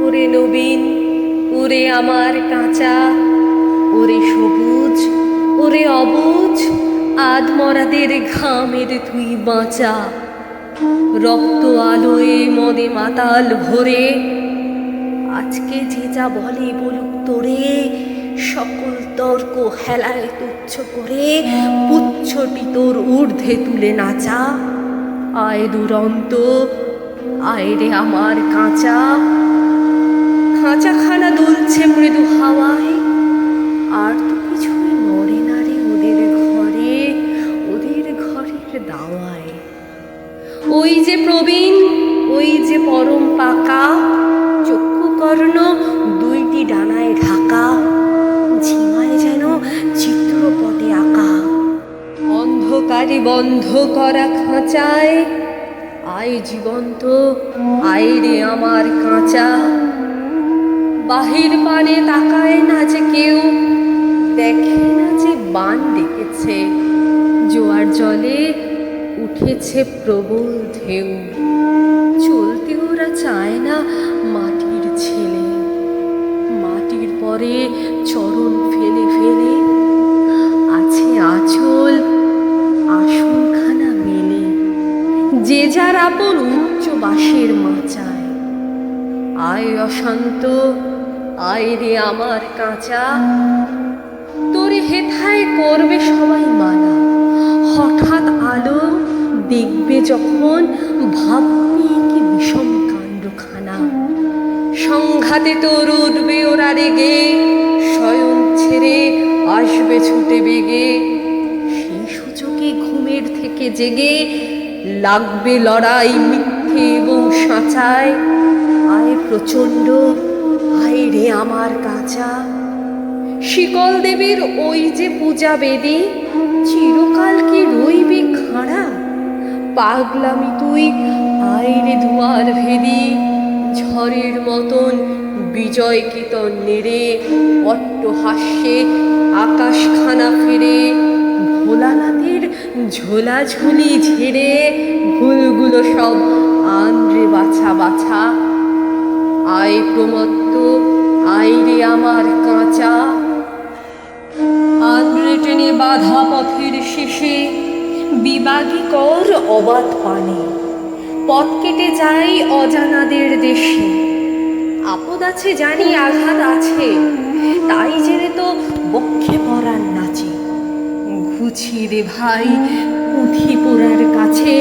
ওরে নবীন, ওরে আমার কাঁচা, ওরে সবুজ, ওরে অবুজ, আধমরাদের ঘামের তুই বাঁচা। রক্ত আলোয় মদে মাতাল ভরে, আজকে যে যা বলে বলুক তোরে, সকল তর্ক হেলায় তুচ্ছ করে পুচ্ছটি তোর ঊর্ধ্বে তুলে নাচা। আয় দুরন্ত, আয় রে আমার কাঁচা। খাঁচাখানা দুলছে মৃদু হাওয়ায়, আর তো কিছুই নড়ে না রে ওদের ঘরে, ওদের ঘরের দাওয়ায়। ওই যে প্রবীণ, ওই যে পরম পাকা, চক্ষুকর্ণ দুইটি ডানায় ঢাকা, ঝিমায় যেন চিত্রপটে আঁকা। অন্ধকারে বন্ধ করা খাঁচায় আয় জীবন্ত, আয় রে আমার কাঁচা। বাহির পানে তাকায় না যে কেউ, দেখে না যে বান ডেকেছে, জোয়ার জলে উঠেছে প্রবল ঢেউ। চলতে ওরা চায় না মাটির ছেলে, মাটির পরে চরণ ফেলে ফেলে আছে আঁচল আসনখানা মেলে। যে যার আপন উচ্চ বাঁশের মাচায়। আয় অশান্ত, আয় রে আমার কাঁচা। তোরে হেথায় করবে সবাই মানা, হঠাৎ আলো দেখবে যখন ভাববে কি বিষম কাণ্ডখানা। সংঘাতে তোর উঠবে ওরা রেগে, শয়ন ছেড়ে আসবে ছুটে বেগে। সেই সূচকে ঘুমের থেকে জেগে লাগবে লড়াই মিথ্যে এবং সাঁচায়। আয় প্রচণ্ড, আয় রে আমার কাঁচা। শিকল দেবীর ওই যে পূজা বেদি, চিরকাল কি রইবে খাড়া? পাগলামি তুই আয় রে দুয়ার ভেদি, ঝড়ের মতন বিজয় কীর্তন নেড়ে অট্টহাস্যে আকাশখানা ফেরে। ভোলানাথের ঝোলাঝুলি ঝেড়ে ভুলগুলো সব আনরে বাছা বাছা। আয় প্রমত্ত, আয় রে আমার কাঁচা। আন্দ্রে টেনে বাধা পথের শেষে বিবাগী কর অবাধ পানে, পথ কেটে যাই অজানাদের দেশে। আপদ আছে জানি, আঘাত আছে, তাই জেনে তো বক্ষে পরাণ নাচে। ঘুছি রে ভাই পুঁথি পোড়ার কাছে,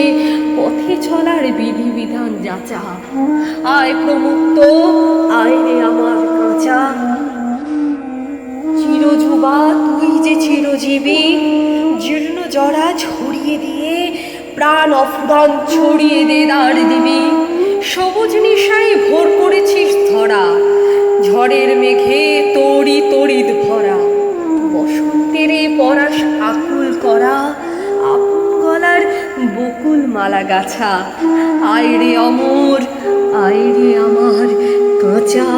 পথে চলার বিধিবিধান যাচা। আয় প্রমুক্ত, আয় রে আমার কাঁচা। চিরযুবা তুই যে চিরজীবী, জীর্ণ জরা ছড়িয়ে দিয়ে প্রাণ অফুরান ছড়িয়ে দে দাঁড় দিবি। সবুজ নিশায় ভোর করেছিস ধরা, ঝড়ের মেঘে তড়ি তড়িৎ ভরা। বসন্তের পরাশ আকুল করা, আপন গলার বকুল মালা গাছা। আয় রে অমর, আয় রে আমার কাঁচা।